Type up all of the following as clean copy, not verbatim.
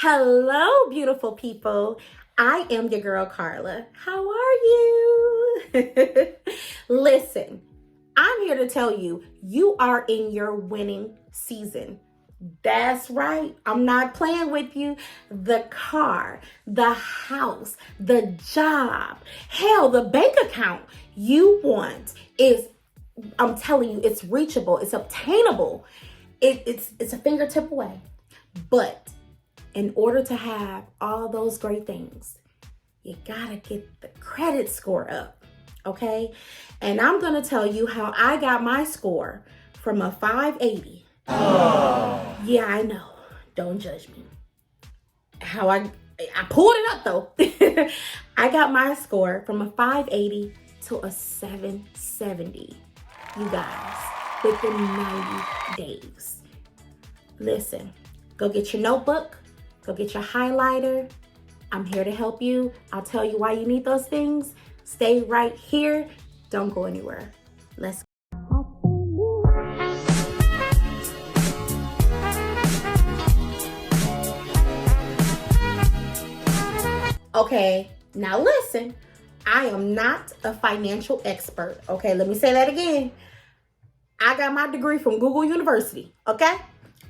Hello, beautiful people. I am your girl, Carla. How are you? Listen, I'm here to tell you, you are in your winning season. That's right. I'm not playing with you. The car, the house, the job, hell, the bank account you want is, I'm telling you, it's reachable. It's obtainable. It's a fingertip away. But in order to have all those great things, you gotta get the credit score up, okay? And I'm gonna tell you how I got my score from a 580. Oh. Yeah, I know. Don't judge me. How I pulled it up though. I got my score from a 580 to a 770. You guys, within 90 days. Listen, go get your notebook. Go get your highlighter. I'm here to help you. I'll tell you why you need those things. Stay right here. Don't go anywhere. Let's go. Okay, now listen. I am not a financial expert. Okay, let me say that again. I got my degree from Google University. Okay?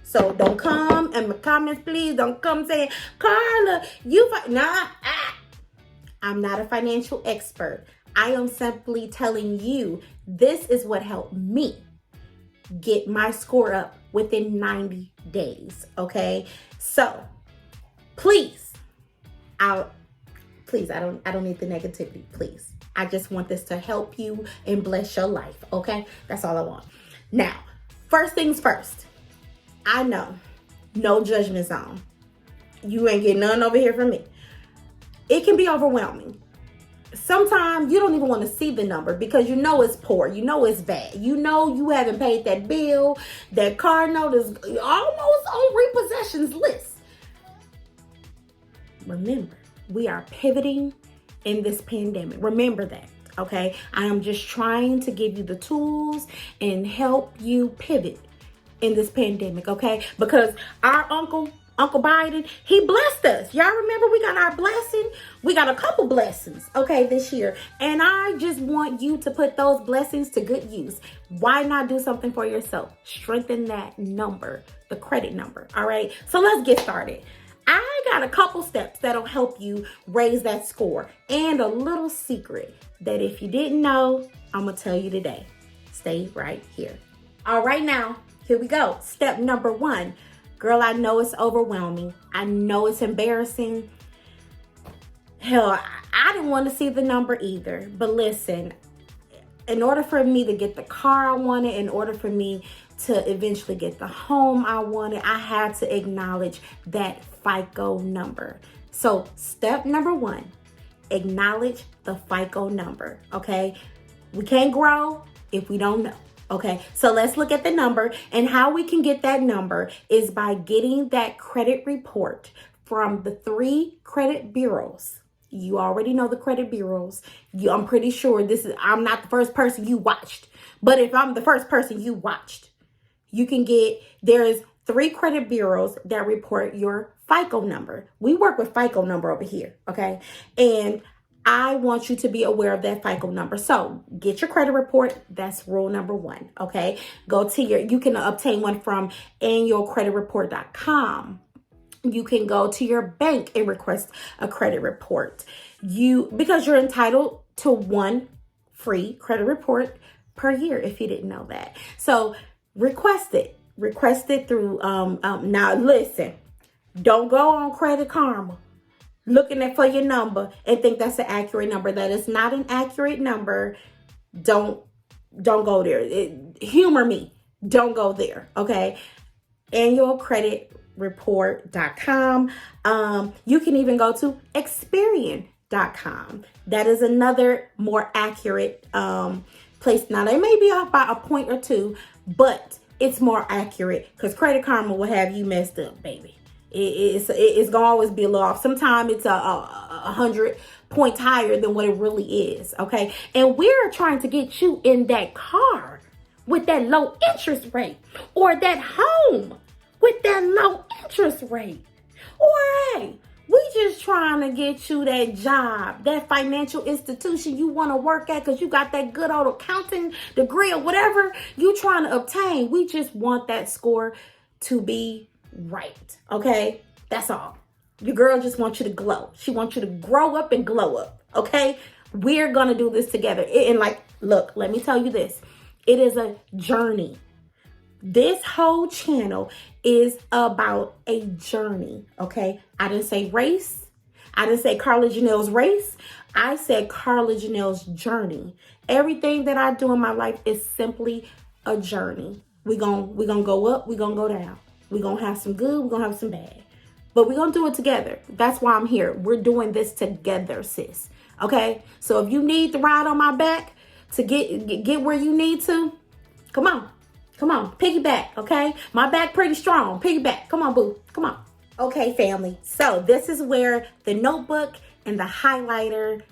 So don't come in my comments, please. Don't come saying, Carla, I'm not a financial expert. I am simply telling you, this is what helped me get my score up within 90 days, okay? So please, I don't need the negativity, please. I just want this to help you and bless your life, okay? That's all I want. Now, first things first. I know, no judgment zone. You ain't getting none over here from me. It can be overwhelming. Sometimes you don't even want to see the number because you know it's poor. You know it's bad. You know you haven't paid that bill. That car note is almost on repossessions list. Remember, we are pivoting in this pandemic. Remember that, okay? I am just trying to give you the tools and help you pivot in this pandemic, okay? Because our Uncle Biden, he blessed us. Y'all remember we got our blessing? We got a couple blessings, okay, this year. And I just want you to put those blessings to good use. Why not do something for yourself? Strengthen that number, the credit number, all right? So let's get started. I got a couple steps that'll help you raise that score. And a little secret that if you didn't know, I'm gonna tell you today. Stay right here. All right, now, here we go. Step number 1. Girl, I know it's overwhelming. I know it's embarrassing. Hell, I didn't want to see the number either. But listen, in order for me to get the car I wanted, in order for me to eventually get the home I wanted, I had to acknowledge that FICO number. So step number 1, acknowledge the FICO number, okay? We can't grow if we don't know. Okay, so let's look at the number, and how we can get that number is by getting that credit report from the 3 credit bureaus. You already know the credit bureaus. I'm pretty sure I'm not the first person you watched, but if I'm the first person you watched, you can there's 3 credit bureaus that report your FICO number. We work with FICO number over here, okay? And I want you to be aware of that FICO number. So get your credit report. That's rule number 1. Okay. You can obtain one from annualcreditreport.com. You can go to your bank and request a credit report. Because you're entitled to 1 free credit report per year, if you didn't know that. So request it. Request it through, now listen, don't go on Credit Karma looking for your number and think that's an accurate number. That is not an accurate number. Don't go there. Humor me. Don't go there. Okay. Annualcreditreport.com. You can even go to Experian.com. That is another more accurate place. Now they may be off by a point or 2, but it's more accurate because Credit Karma will have you messed up, baby. It's gonna always be a little off. Sometimes it's 100 points higher than what it really is, okay? And we're trying to get you in that car with that low interest rate, or that home with that low interest rate, or just trying to get you that job, that financial institution you want to work at because you got that good old accounting degree or whatever you trying to obtain. We just want that score to be right. Okay? That's all. Your girl just wants you to glow. She wants you to grow up and glow up. Okay? We're going to do this together. And like, look, let me tell you this. It is a journey. This whole channel is about a journey, okay? I didn't say race. I didn't say Carla Janelle's race. I said Carla Janelle's journey. Everything that I do in my life is simply a journey. We gonna go up, we gonna go down. We gonna have some good, we gonna have some bad. But we're gonna do it together. That's why I'm here. We're doing this together, sis. Okay? So if you need to ride on my back to get where you need to, come on. Come on, piggyback, okay? My back pretty strong. Piggyback. Come on, boo. Come on. Okay, family. So this is where the notebook and the highlighter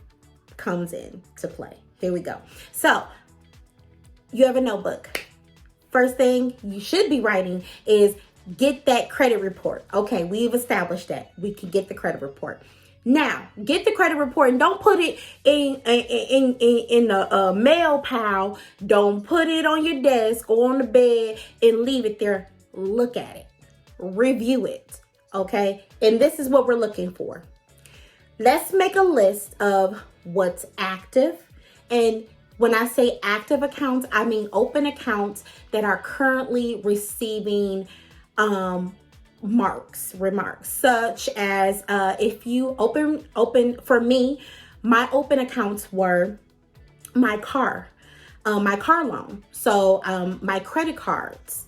comes in to play. Here we go. So you have a notebook. First thing you should be writing is get that credit report. Okay, we've established that. We can get the credit report. Now, get the credit report and don't put it in the mail pile. Don't put it on your desk or on the bed and leave it there. Look at it. Review it. Okay? And this is what we're looking for. Let's make a list of what's active. And when I say active accounts, I mean open accounts that are currently receiving remarks, such as if you open for me, my open accounts were my car loan. So my credit cards,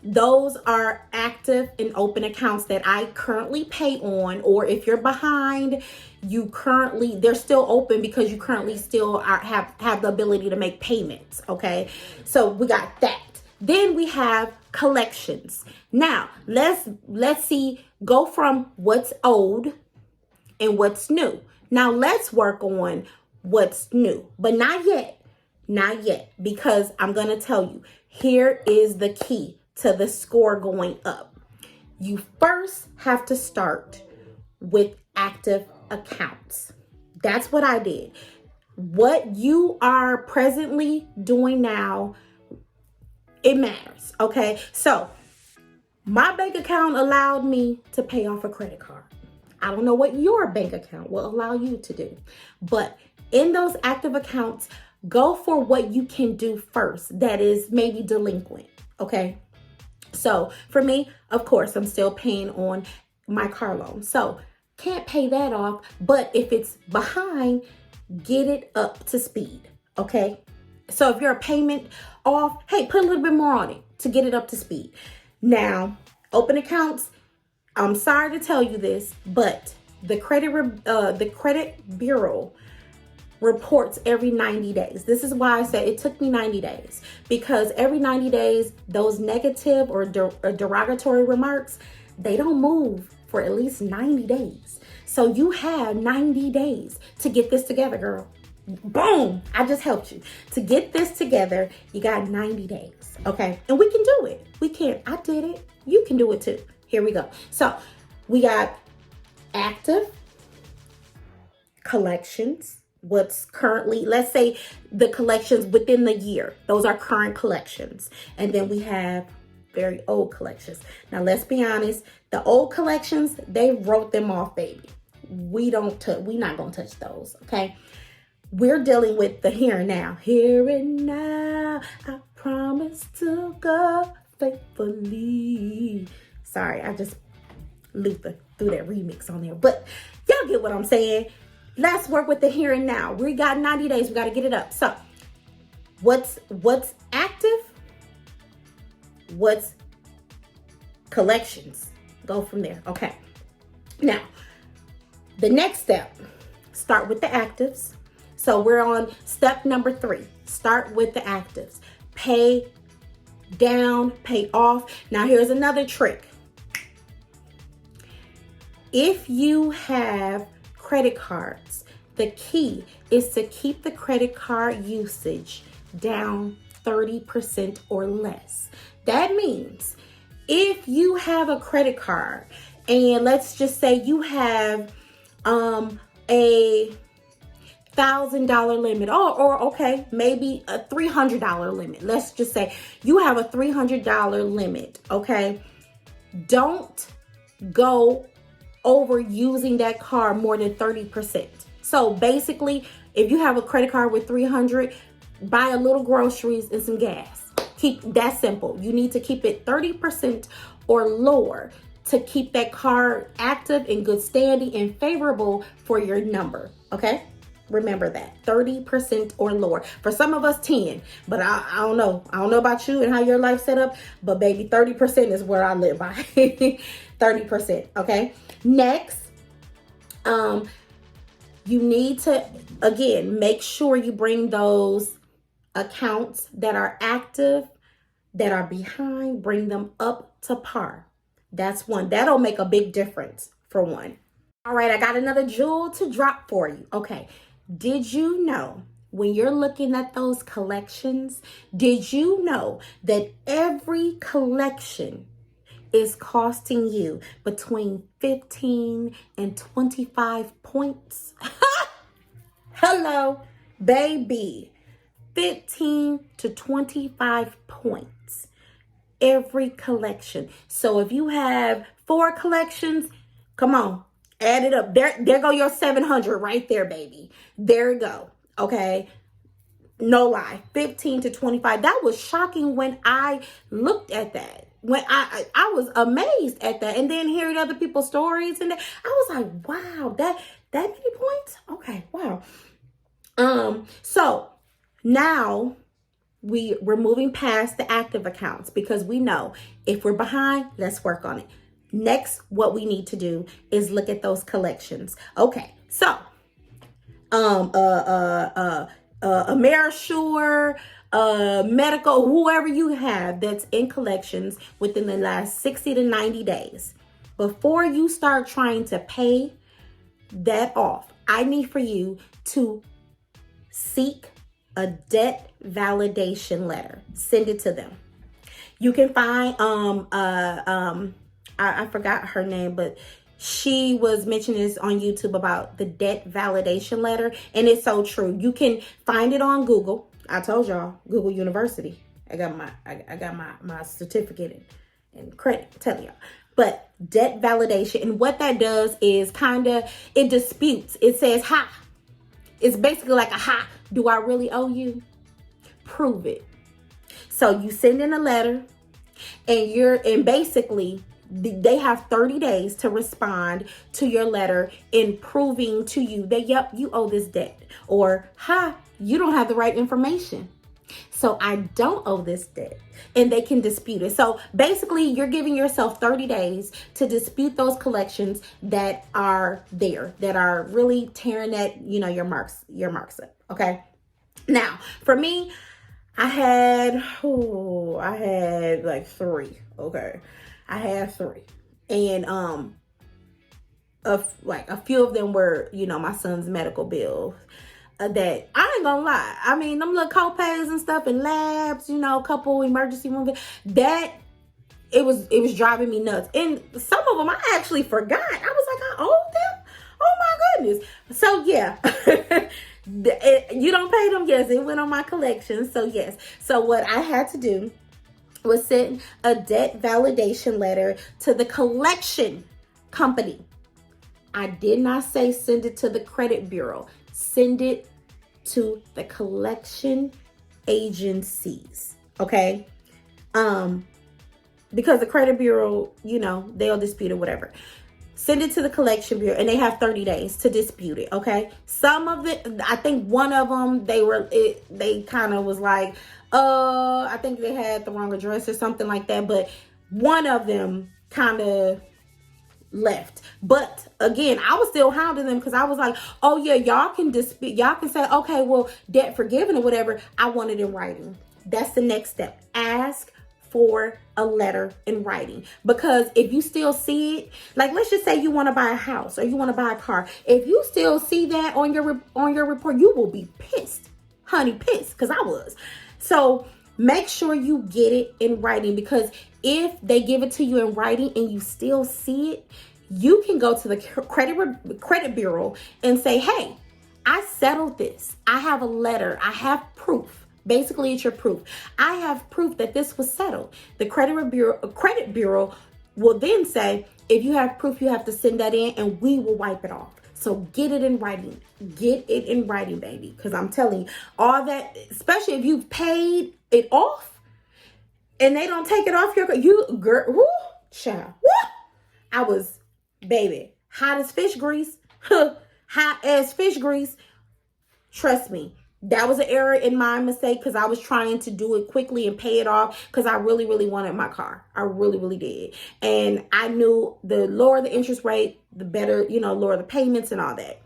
those are active and open accounts that I currently pay on, or if you're behind, they're still open because you currently still have the ability to make payments. Okay, so we got that. Then we have collections. Now, let's go from what's old and what's new. Now, let's work on what's new, but not yet, because I'm going to tell you, here is the key to the score going up. You first have to start with active accounts. That's what I did. What you are presently doing now, it matters, okay? So my bank account allowed me to pay off a credit card. I don't know what your bank account will allow you to do, but in those active accounts, go for what you can do first that is maybe delinquent, okay? So for me, of course, I'm still paying on my car loan. So can't pay that off, but if it's behind, get it up to speed, okay? So if you're a payment off, hey, put a little bit more on it to get it up to speed. Now, open accounts, I'm sorry to tell you this, but the credit bureau reports every 90 days. This is why I said it took me 90 days, because every 90 days, those negative or derogatory remarks, they don't move for at least 90 days. So you have 90 days to get this together, girl. Boom, I just helped you. To get this together, you got 90 days, okay? And we can do it. We can. I did it. You can do it too. Here we go. So we got active collections. What's currently, let's say the collections within the year. Those are current collections. And then we have very old collections. Now, let's be honest. The old collections, they wrote them off, baby. We're not going to touch those, okay? We're dealing with the here and now. Here and now, I promise to go faithfully. Sorry, I just Luther threw that remix on there. But y'all get what I'm saying. Let's work with the here and now. We got 90 days. We got to get it up. So what's active? What's collections? Go from there. Okay. Now, the next step, start with the actives. So we're on step number 3. Start with the actives. Pay down, pay off. Now here's another trick. If you have credit cards, the key is to keep the credit card usage down 30% or less. That means if you have a credit card and let's just say you have a $1,000 limit, or okay, maybe a $300 limit. Let's just say you have a $300 limit, okay? Don't go over using that card more than 30%. So basically, if you have a credit card with 300, buy a little groceries and some gas. Keep that simple. You need to keep it 30% or lower to keep that card active, in good standing, and favorable for your number, okay? Remember that, 30% or lower. For some of us, 10, but I don't know. I don't know about you and how your life set up, but baby, 30% is where I live by. 30%, okay? Next, you need to, again, make sure you bring those accounts that are active, that are behind, bring them up to par. That's one. That'll make a big difference for one. All right, I got another jewel to drop for you. Okay. Did you know, when you're looking at those collections, did you know that every collection is costing you between 15 and 25 points? Hello, baby. 15 to 25 points. Every collection. So if you have 4 collections, come on. Add it up. There go your 700 right there, baby. There you go. Okay. No lie. 15 to 25. That was shocking when I looked at that. When I was amazed at that. And then hearing other people's stories, and I was like, wow, that many points? Okay, wow. So now we're moving past the active accounts, because we know if we're behind, let's work on it. Next, what we need to do is look at those collections. Okay, so Amerisure, medical, whoever you have that's in collections within the last 60 to 90 days, before you start trying to pay that off, I need for you to seek a debt validation letter. Send it to them. You can find I forgot her name, but she was mentioning this on YouTube about the debt validation letter, and it's so true. You can find it on Google. I told y'all, Google University. I got my certificate and credit, tell y'all. But debt validation, and what that does is it disputes. It says, ha. It's basically like a ha. Do I really owe you? Prove it. So you send in a letter, and basically they have 30 days to respond to your letter in proving to you that, yep, you owe this debt, or ha, you don't have the right information, so I don't owe this debt, and they can dispute it. So basically, you're giving yourself 30 days to dispute those collections that are there, that are really tearing at, your marks up. Okay. Now, for me, I had like 3. Okay. I had 3. And a few of them were, my son's medical bills. That I ain't gonna lie. I mean, them little co-pays and stuff and labs, a couple emergency room. That it was driving me nuts. And some of them I actually forgot. I was like, I owed them? Oh my goodness. So yeah. You don't pay them? Yes, it went on my collection. So yes. So what I had to do was send a debt validation letter to the collection company. I did not say send it to the credit bureau. Send it to the collection agencies. Okay? Because the credit bureau, they'll dispute it, whatever. Send it to the collection bureau, and they have 30 days to dispute it. Okay. Some of it, I think one of them, they kind of was like, I think they had the wrong address or something like that. But one of them kind of left. But again, I was still hounding them, because I was like, oh yeah, y'all can dispute. Y'all can say, okay, well, debt forgiven or whatever. I want it in writing. That's the next step. Ask for a letter in writing, because if you still see it, like let's just say you want to buy a house or you want to buy a car, if you still see that on your report, you will be pissed, honey, pissed, because I was. So make sure you get it in writing, because if they give it to you in writing and you still see it, you can go to the credit bureau and say, hey, I settled this. I have a letter. I have proof. Basically, it's your proof. I have proof that this was settled. The credit bureau will then say, if you have proof, you have to send that in and we will wipe it off. So get it in writing. Get it in writing, baby. Because I'm telling you, all that, especially if you've paid it off and they don't take it off girl, whoo, child, whoo. I was, baby, hot as fish grease. Hot as fish grease. Trust me. That was an error in my mistake because I was trying to do it quickly and pay it off because I really, really wanted my car. I really, really did. And I knew the lower the interest rate, the better, lower the payments and all that.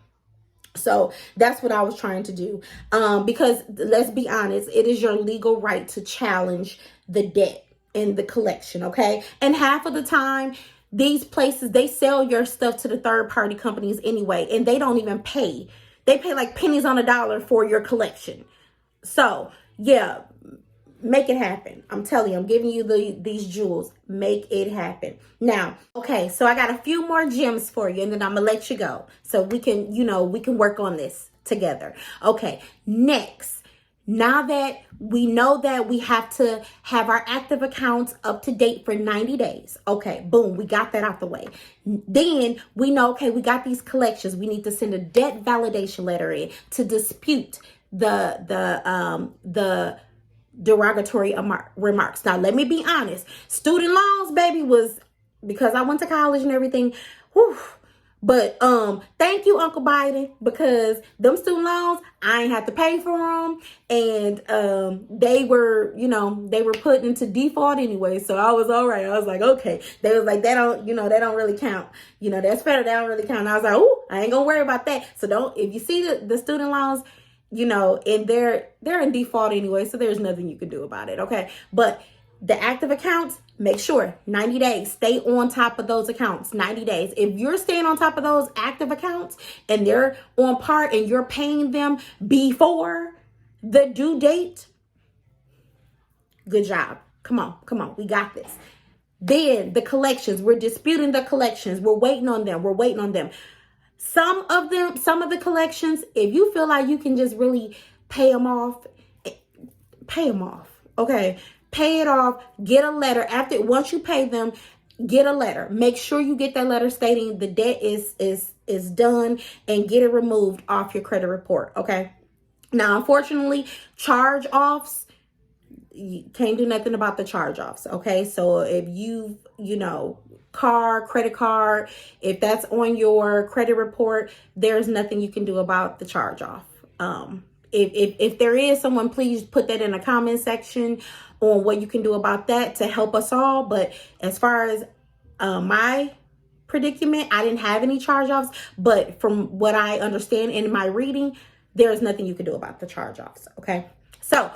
So that's what I was trying to do. Because let's be honest, it is your legal right to challenge the debt and the collection, okay? And half of the time, these places, they sell your stuff to the third party companies anyway, and they don't even pay. They pay like pennies on a dollar for your collection. So, yeah, make it happen. I'm telling you, I'm giving you these jewels. Make it happen. Now, okay, so I got a few more gems for you, and then I'm going to let you go. So we can, we can work on this together. Okay, next. Now that we know that we have to have our active accounts up to date for 90 days. Okay, boom, we got that out the way. Then we know, okay, we got these collections. We need to send a debt validation letter in to dispute the derogatory remarks. Now, let me be honest. Student loans, baby, was because I went to college and everything. Whew. But thank you, Uncle Biden, because them student loans, I ain't have to pay for them, and they were put into default anyway. So I was all right. I was like, okay. They was like, they don't really count. That's federal. They don't really count. And I was like, oh, I ain't gonna worry about that. So if you see the student loans, and they're in default anyway, so there's nothing you can do about it. Okay, but the active accounts, make sure 90 days, stay on top of those accounts, 90 days. If you're staying on top of those active accounts and they're on par and you're paying them before the due date, good job. Come on. We got this. Then the collections, we're disputing the collections. We're waiting on them. Some of the collections, if you feel like you can just really pay them off, okay? Pay it off, get a letter. Once you pay them, get a letter. Make sure you get that letter stating the debt is done and get it removed off your credit report, okay? Now, unfortunately, charge-offs, you can't do nothing about the charge-offs, okay? So if credit card, if that's on your credit report, there's nothing you can do about the charge-off. If there is, someone please put that in the comment section on what you can do about that to help us all. But as far as my predicament, I didn't have any charge-offs, but from what I understand in my reading, there's nothing you can do about the charge-offs, okay? So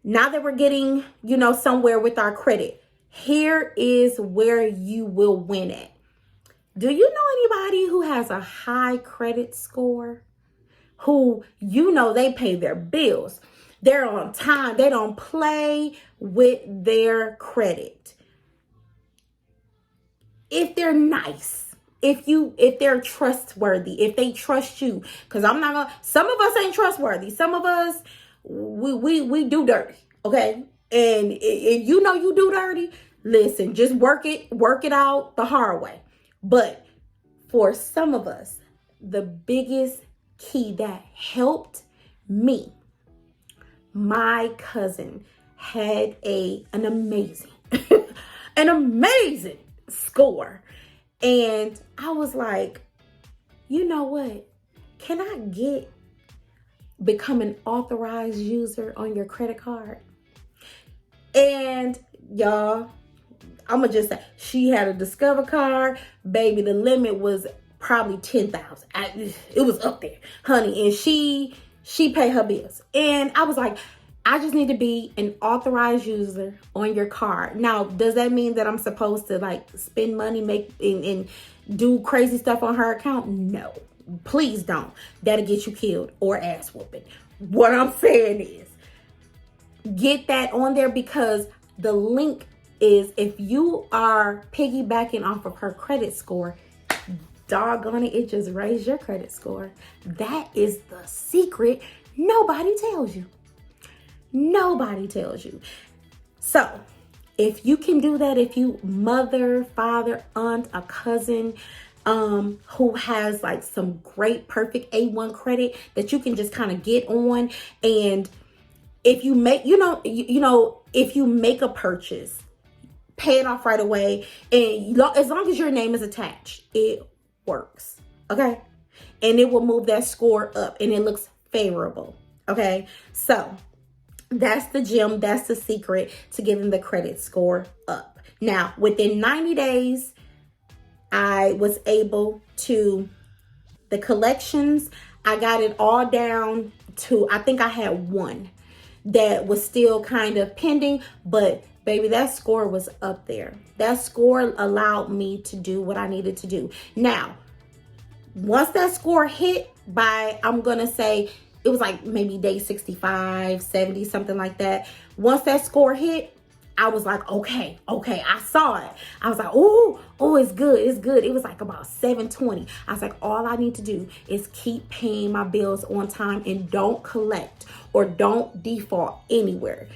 now that we're getting, somewhere with our credit, here is where you will win at. Do you know anybody who has a high credit score? Who, they pay their bills. They're on time. They don't play with their credit. If they're nice, if they're trustworthy, if they trust you, because some of us ain't trustworthy. Some of us, we do dirty, okay? And if you do dirty, listen, just work it out the hard way. But for some of us, the biggest key that helped me, my cousin had an amazing score, and I was like, you know what, can I become an authorized user on your credit card? And y'all, I'm gonna just say, she had a Discover card, baby. The limit was probably 10,000. It was up there, honey. And she paid her bills. And I was like, I just need to be an authorized user on your card. Now, does that mean that I'm supposed to spend money, and do crazy stuff on her account? No, please don't. That'll get you killed or ass whooping. What I'm saying is, get that on there, because the link is, if you are piggybacking off of her credit score, doggone it, it just raised your credit score. That is the secret nobody tells you. Nobody tells you. So if you can do that, if you mother, father, aunt, a cousin, who has like some great, perfect A1 credit that you can just kind of get on, and if you make, if you make a purchase, pay it off right away, and as long as your name is attached, it works, okay? And it will move that score up, and it looks favorable, okay? So that's the gem, that's the secret to getting the credit score up. Now, within 90 days, I was able to, the collections, I got it all down to, I think I had one that was still kind of pending, but baby, that score was up there. That score allowed me to do what I needed to do. Now, once that score hit by, I'm going to say, it was like maybe day 65, 70, something like that. Once that score hit, I was like, okay, I saw it. I was like, oh, it's good. It was like about 720. I was like, all I need to do is keep paying my bills on time and don't collect or don't default anywhere,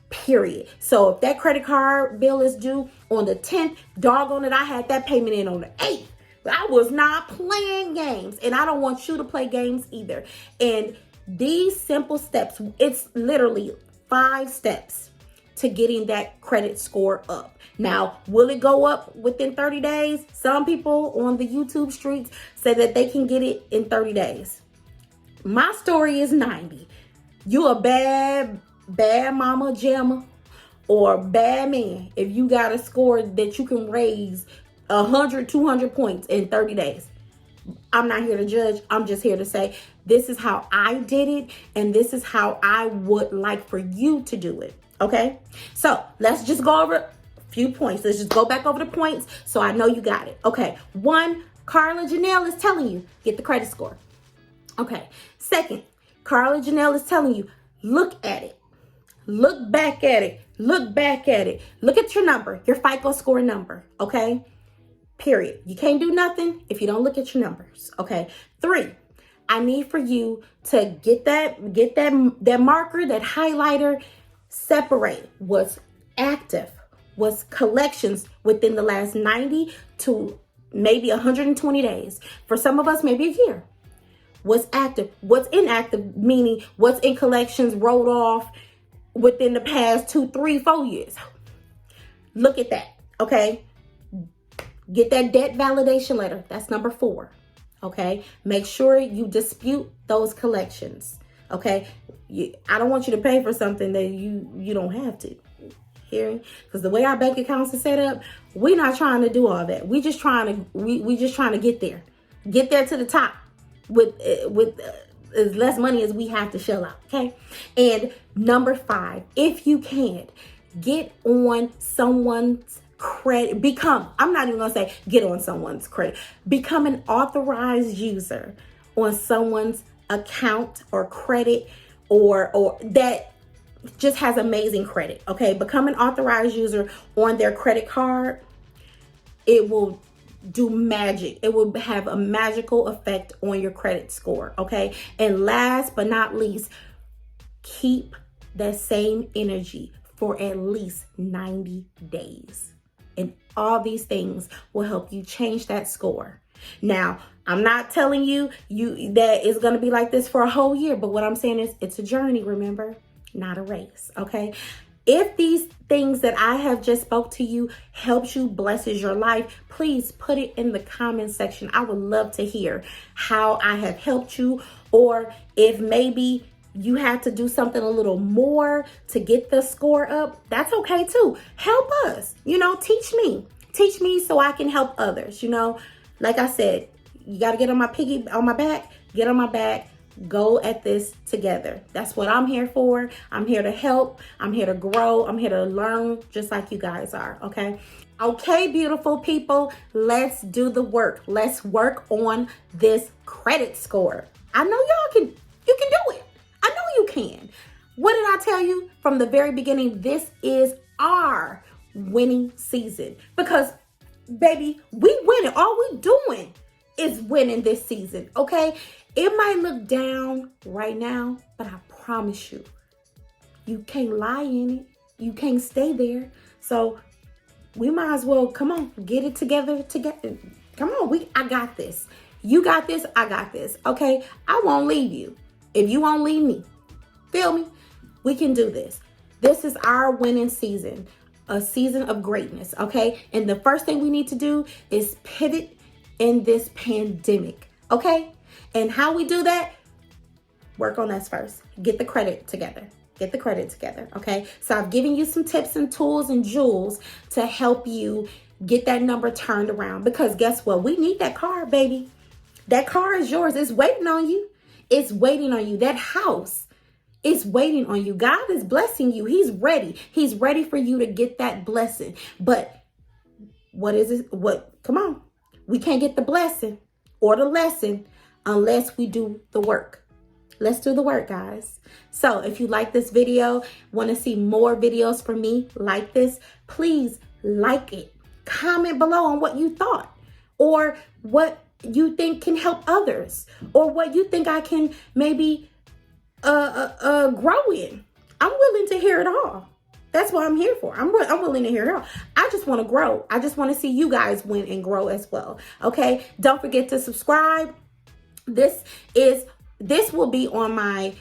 period. So if that credit card bill is due on the 10th, doggone it, I had that payment in on the 8th. I was not playing games, and I don't want you to play games either. And these simple steps, it's literally 5 steps to getting that credit score up. Now, will it go up within 30 days? Some people on the YouTube streets say that they can get it in 30 days. My story is 90. You a bad mama jamma or bad man if you got a score that you can raise 100, 200 points in 30 days. I'm not here to judge. I'm just here to say, this is how I did it, and this is how I would like for you to do it. Okay, so let's just go over a few points. Let's just go back over the points so I know you got it. Okay, 1, Carla Janelle is telling you, get the credit score. Okay, 2nd, Carla Janelle is telling you, look at it. Look back at it. Look back at it. Look at your number, your FICO score number, okay? Period. You can't do nothing if you don't look at your numbers, okay? 3, I need for you to get that marker, that highlighter, separate what's active, what's collections within the last 90 to maybe 120 days. For some of us, maybe a year. What's active, what's inactive, meaning what's in collections rolled off within the past 2, 3, 4 years. Look at that, okay? Get that debt validation letter. That's number 4, okay? Make sure you dispute those collections, okay? I don't want you to pay for something that you don't have to. Hearing? Because the way our bank accounts are set up, we're not trying to do all that. We just trying to get there to the top with as less money as we have to shell out. Okay. And number 5, if you can, get on someone's credit. I'm not even gonna say get on someone's credit. Become an authorized user on someone's account or credit, or that just has amazing credit. Okay, become an authorized user on their credit card. It will do magic. It will have a magical effect on your credit score. Okay, and last but not least, keep that same energy for at least 90 days. And all these things will help you change that score. Now, I'm not telling you that it's going to be like this for a whole year, but what I'm saying is it's a journey, remember, not a race, okay? If these things that I have just spoke to you helps you, blesses your life, please put it in the comment section. I would love to hear how I have helped you, or if maybe you had to do something a little more to get the score up. That's okay too. Help us, teach me so I can help others. Like I said, you got to get on my back, go at this together. That's what I'm here for. I'm here to help. I'm here to grow. I'm here to learn just like you guys are. Okay, beautiful people, let's do the work. Let's work on this credit score. I know you can do it. I know you can. What did I tell you from the very beginning? This is our winning season, because baby, we winning. All we doing is winning this season, okay? It might look down right now, but I promise you, you can't lie in it. You can't stay there. So we might as well, come on, get it together. Come on, I got this. You got this, I got this, okay? I won't leave you if you won't leave me. Feel me? We can do this. This is our winning season, a season of greatness, okay? And the first thing we need to do is pivot in this pandemic, okay? And how we do that, work on us first. Get the credit together. Get the credit together, okay? So I've given you some tips and tools and jewels to help you get that number turned around. Because guess what? We need that car, baby. That car is yours. It's waiting on you. It's waiting on you. That house is waiting on you. God is blessing you. He's ready. He's ready for you to get that blessing. But what is it? Come on. We can't get the blessing or the lesson unless we do the work. Let's do the work, guys. So if you like this video, want to see more videos from me like this, please like it. Comment below on what you thought, or what you think can help others, or what you think I can maybe grow in. I'm willing to hear it all. That's what I'm here for. I'm willing to hear it all. I just want to grow. I just want to see you guys win and grow as well. Okay. Don't forget to subscribe. This will be on my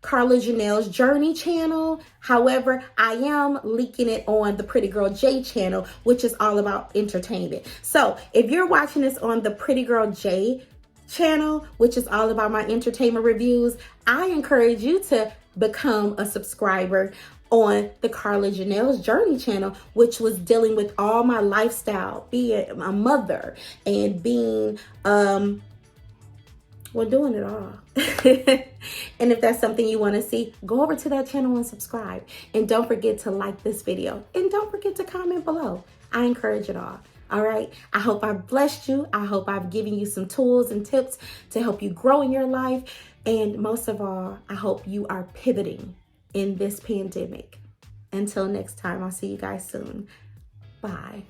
Carla Janelle's Journey channel. However, I am leaking it on the Pretty Girl J channel, which is all about entertainment. So if you're watching this on the Pretty Girl J channel, which is all about my entertainment reviews, I encourage you to become a subscriber on the Carla Janelle's Journey channel, which was dealing with all my lifestyle, being a mother and being we're doing it all. And if that's something you want to see, go over to that channel and subscribe. And don't forget to like this video. And don't forget to comment below. I encourage it all. All right. I hope I've blessed you. I hope I've given you some tools and tips to help you grow in your life. And most of all, I hope you are pivoting in this pandemic. Until next time, I'll see you guys soon. Bye.